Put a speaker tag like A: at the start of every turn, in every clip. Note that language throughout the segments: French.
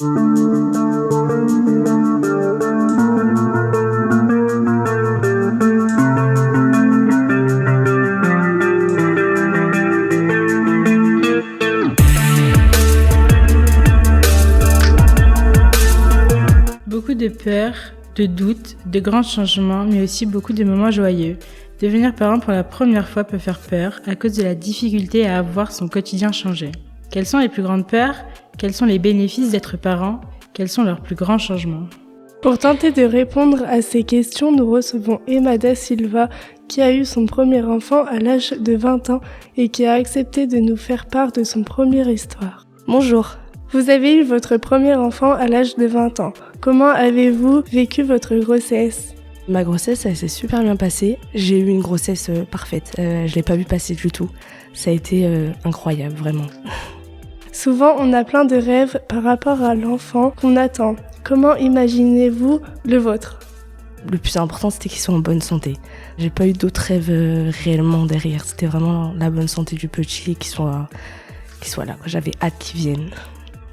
A: Beaucoup de peurs, de doutes, de grands changements, mais aussi beaucoup de moments joyeux. Devenir parent pour la première fois peut faire peur à cause de la difficulté à voir son quotidien changer. Quelles sont les plus grandes peurs ? Quels sont les bénéfices d'être parent ? Quels sont leurs plus grands changements ?
B: Pour tenter de répondre à ces questions, nous recevons Emma da Silva, qui a eu son premier enfant à l'âge de 20 ans et qui a accepté de nous faire part de son première histoire. Bonjour. Vous avez eu votre premier enfant à l'âge de 20 ans. Comment avez-vous vécu votre grossesse ?
C: Ma grossesse, elle s'est super bien passée. J'ai eu une grossesse parfaite. Je l'ai pas vu passer du tout. Ça a été incroyable, vraiment.
B: Souvent, on a plein de rêves par rapport à l'enfant qu'on attend. Comment imaginez-vous le vôtre ?
C: Le plus important, c'était qu'il soit en bonne santé. J'ai pas eu d'autres rêves réellement derrière. C'était vraiment la bonne santé du petit, qu'il soit là. J'avais hâte qu'il vienne.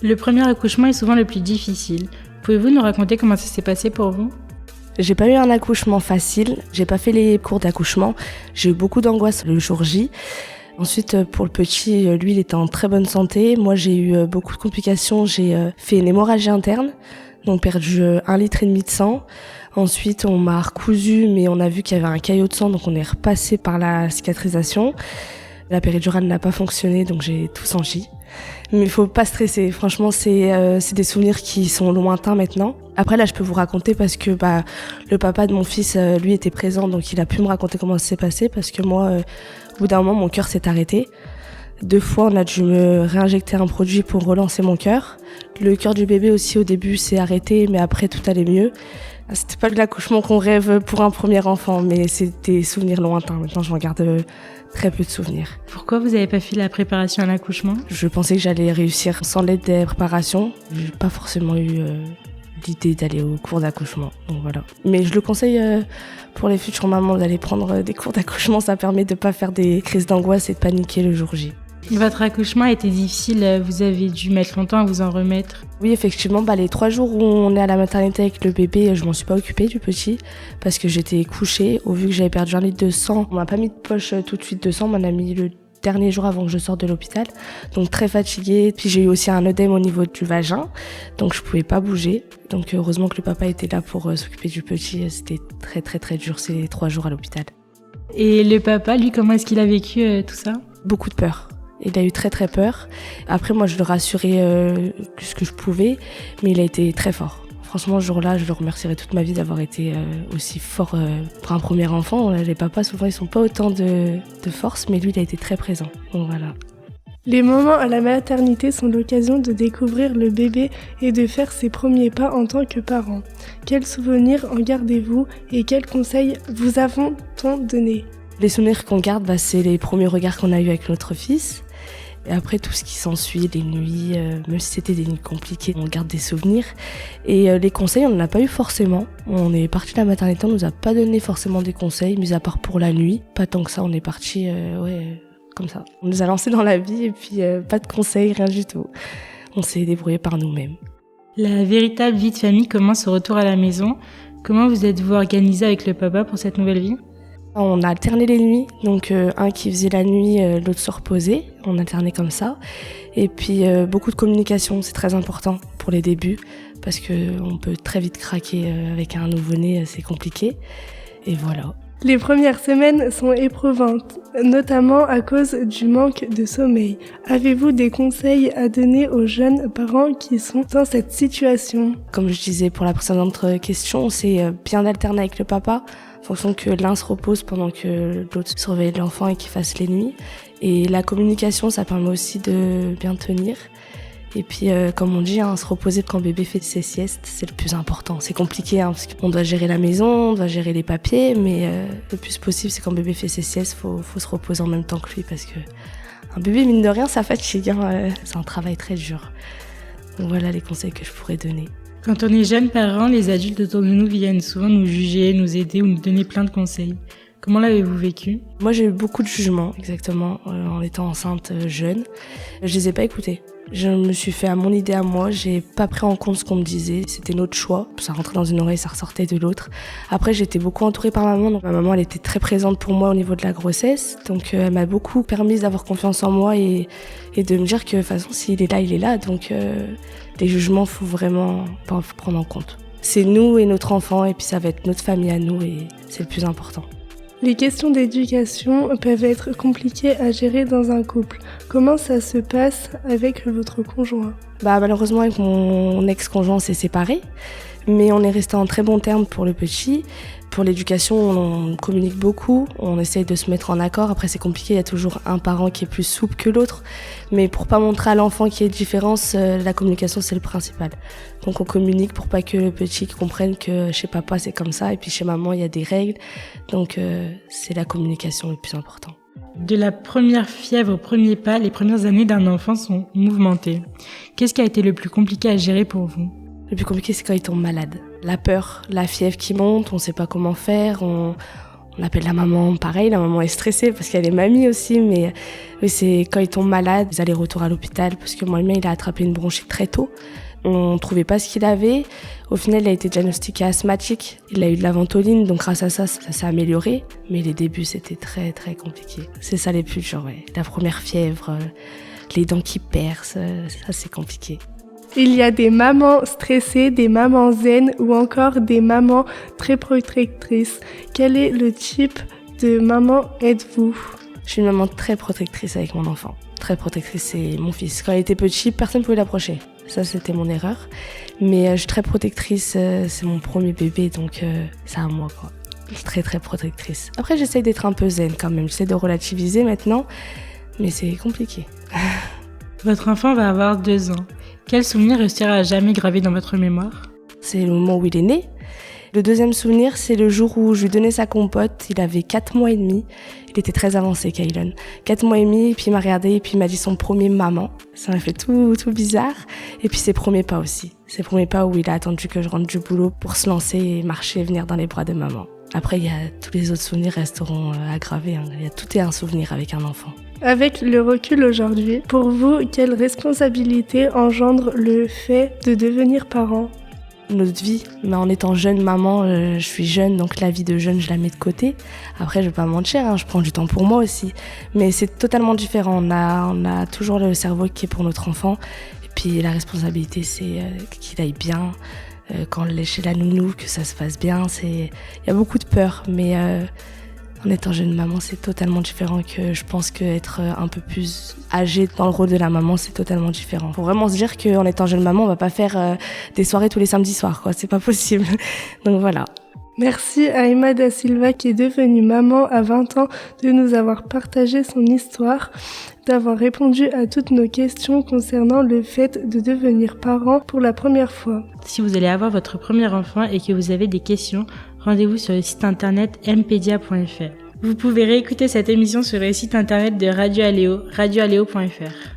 A: Le premier accouchement est souvent le plus difficile. Pouvez-vous nous raconter comment ça s'est passé pour vous ?
C: J'ai pas eu un accouchement facile. J'ai pas fait les cours d'accouchement. J'ai eu beaucoup d'angoisse le jour J. Ensuite, pour le petit, lui, il était en très bonne santé. Moi, j'ai eu beaucoup de complications. J'ai fait une hémorragie interne, donc perdu 1,5 litre de sang. Ensuite, on m'a recousu, mais on a vu qu'il y avait un caillot de sang, donc on est repassé par la cicatrisation. La péridurale n'a pas fonctionné, donc j'ai tout senti. Mais il faut pas stresser. Franchement, c'est des souvenirs qui sont lointains maintenant. Après, là, je peux vous raconter parce que le papa de mon fils, lui, était présent, donc il a pu me raconter comment ça s'est passé. Parce que moi, au bout d'un moment, mon cœur s'est arrêté. 2 fois, on a dû me réinjecter un produit pour relancer mon cœur. Le cœur du bébé aussi, au début, s'est arrêté, mais après, tout allait mieux. C'était pas de l'accouchement qu'on rêve pour un premier enfant, mais c'est des souvenirs lointains. Maintenant, j'en garde très peu de souvenirs.
A: Pourquoi vous n'avez pas fait la préparation à l'accouchement ?
C: Je pensais que j'allais réussir sans l'aide des préparations. J'ai pas forcément eu l'idée d'aller au cours d'accouchement, donc voilà. Mais je le conseille pour les futures mamans d'aller prendre des cours d'accouchement. Ça permet de pas faire des crises d'angoisse et de paniquer le jour J.
A: Votre accouchement a été difficile, vous avez dû mettre longtemps à vous en remettre.
C: Oui, effectivement, les 3 jours où on est à la maternité avec le bébé, je m'en suis pas occupée du petit parce que j'étais couchée. Au vu que j'avais perdu 1 litre de sang, on m'a pas mis de poche tout de suite de sang, on m'en a mis le dernier jour avant que je sorte de l'hôpital. Donc très fatiguée. Puis j'ai eu aussi un œdème au niveau du vagin, donc je pouvais pas bouger. Donc heureusement que le papa était là pour s'occuper du petit. C'était très très très dur ces 3 jours à l'hôpital.
A: Et le papa, lui, comment est-ce qu'il a vécu tout ça ?
C: Beaucoup de peur. Il a eu très très peur. Après, moi, je le rassurais ce que je pouvais, mais il a été très fort. Franchement, ce jour-là, je le remercierai toute ma vie d'avoir été aussi fort pour un premier enfant. Les papas, souvent, ils sont pas autant de force, mais lui, il a été très présent. Donc voilà.
B: Les moments à la maternité sont l'occasion de découvrir le bébé et de faire ses premiers pas en tant que parent. Quels souvenirs en gardez-vous et quels conseils vous avons-on donné ?
C: Les souvenirs qu'on garde, c'est les premiers regards qu'on a eus avec notre fils. Et après, tout ce qui s'ensuit, les nuits, même si c'était des nuits compliquées, on garde des souvenirs. Et les conseils, on n'en a pas eu forcément. On est parti de la maternité, on nous a pas donné forcément des conseils, mis à part pour la nuit. Pas tant que ça, on est parti, comme ça. On nous a lancés dans la vie et puis pas de conseils, rien du tout. On s'est débrouillés par nous-mêmes.
A: La véritable vie de famille commence au retour à la maison. Comment vous êtes-vous organisé avec le papa pour cette nouvelle vie ?
C: On a alterné les nuits, donc un qui faisait la nuit, l'autre se reposait. On alternait comme ça. Et puis beaucoup de communication, c'est très important pour les débuts, parce qu'on peut très vite craquer avec un nouveau-né, c'est compliqué. Et voilà.
B: Les premières semaines sont éprouvantes, notamment à cause du manque de sommeil. Avez-vous des conseils à donner aux jeunes parents qui sont dans cette situation ?
C: Comme je disais pour la précédente question, c'est bien d'alterner avec le papa, en fonction que l'un se repose pendant que l'autre surveille l'enfant et qu'il fasse les nuits. Et la communication, ça permet aussi de bien tenir. Et puis, comme on dit, se reposer quand bébé fait ses siestes, c'est le plus important. C'est compliqué, parce qu'on doit gérer la maison, on doit gérer les papiers, mais le plus possible, c'est quand bébé fait ses siestes, faut se reposer en même temps que lui, parce que un bébé, mine de rien, ça fatigue. C'est un travail très dur. Donc voilà les conseils que je pourrais donner.
A: Quand on est jeune parent, les adultes autour de nous viennent souvent nous juger, nous aider ou nous donner plein de conseils. Comment l'avez-vous vécu ?
C: Moi, j'ai eu beaucoup de jugements, exactement, en étant enceinte jeune. Je les ai pas écoutés. Je me suis fait à mon idée à moi, j'ai pas pris en compte ce qu'on me disait, c'était notre choix. Ça rentrait dans une oreille, ça ressortait de l'autre. Après, j'étais beaucoup entourée par maman, donc ma maman, elle était très présente pour moi au niveau de la grossesse. Donc, elle m'a beaucoup permis d'avoir confiance en moi et de me dire que, de toute façon, s'il est là, il est là. Donc, les jugements, faut vraiment pas prendre en compte. C'est nous et notre enfant, et puis ça va être notre famille à nous, et c'est le plus important.
B: Les questions d'éducation peuvent être compliquées à gérer dans un couple. Comment ça se passe avec votre conjoint ?
C: Malheureusement, avec mon ex-conjoint, on s'est séparés. Mais on est resté en très bons termes pour le petit. Pour l'éducation, on communique beaucoup, on essaye de se mettre en accord. Après, c'est compliqué, il y a toujours un parent qui est plus souple que l'autre. Mais pour pas montrer à l'enfant qu'il y a une différence, la communication, c'est le principal. Donc on communique pour pas que le petit comprenne que chez papa, c'est comme ça, et puis chez maman, il y a des règles. Donc c'est la communication le plus important.
A: De la première fièvre au premier pas, les premières années d'un enfant sont mouvementées. Qu'est-ce qui a été le plus compliqué à gérer pour vous ?
C: Le plus compliqué, c'est quand il tombe malade. La peur, la fièvre qui monte, on sait pas comment faire, on appelle la maman, pareil, la maman est stressée parce qu'elle est mamie aussi, mais oui, c'est quand il tombe malade, les allers-retours à l'hôpital, parce que moi, le mien, il a attrapé une bronchite très tôt. On trouvait pas ce qu'il avait. Au final, il a été diagnostiqué asthmatique. Il a eu de la ventoline, donc grâce à ça, ça s'est amélioré. Mais les débuts, c'était très, très compliqué. C'est ça les plus durs, ouais. La première fièvre, les dents qui percent, ça, c'est compliqué.
B: Il y a des mamans stressées, des mamans zen ou encore des mamans très protectrices. Quel est le type de maman êtes-vous ?
C: Je suis une maman très protectrice avec mon enfant. Très protectrice, c'est mon fils. Quand il était petit, personne ne pouvait l'approcher. Ça, c'était mon erreur. Mais je suis très protectrice, c'est mon premier bébé, donc c'est à moi, quoi. Je suis très, très protectrice. Après, j'essaye d'être un peu zen quand même. J'essaie de relativiser maintenant, mais c'est compliqué.
A: Votre enfant va avoir 2 ans. Quel souvenir restera à jamais gravé dans votre mémoire ?
C: C'est le moment où il est né. Le deuxième souvenir, c'est le jour où je lui donnais sa compote. Il avait 4 mois et demi. Il était très avancé, Kylan. 4 mois et demi, et puis il m'a regardé, et puis il m'a dit son premier maman. Ça m'a fait tout bizarre. Et puis ses premiers pas aussi. Ses premiers pas où il a attendu que je rentre du boulot pour se lancer et marcher et venir dans les bras de maman. Après, tous les autres souvenirs resteront aggravés. Tout est un souvenir avec un enfant.
B: Avec le recul aujourd'hui, pour vous, quelle responsabilité engendre le fait de devenir parent ?
C: Notre vie, mais en étant jeune maman, je suis jeune, donc la vie de jeune, je la mets de côté. Après, je vais pas mentir, je prends du temps pour moi aussi. Mais c'est totalement différent. On a toujours le cerveau qui est pour notre enfant. Et puis la responsabilité, c'est qu'il aille bien. Quand on est chez la nounou, que ça se passe bien. Il y a beaucoup de peur, mais en étant jeune maman, c'est totalement différent que je pense qu'être un peu plus âgée dans le rôle de la maman, c'est totalement différent. Faut vraiment se dire qu'en étant jeune maman, on va pas faire des soirées tous les samedis soirs, quoi. C'est pas possible. Donc voilà.
B: Merci à Emma Da Silva qui est devenue maman à 20 ans de nous avoir partagé son histoire, d'avoir répondu à toutes nos questions concernant le fait de devenir parent pour la première fois.
A: Si vous allez avoir votre premier enfant et que vous avez des questions, rendez-vous sur le site internet mpedia.fr. Vous pouvez réécouter cette émission sur le site internet de Radio Aléo, radioaléo.fr.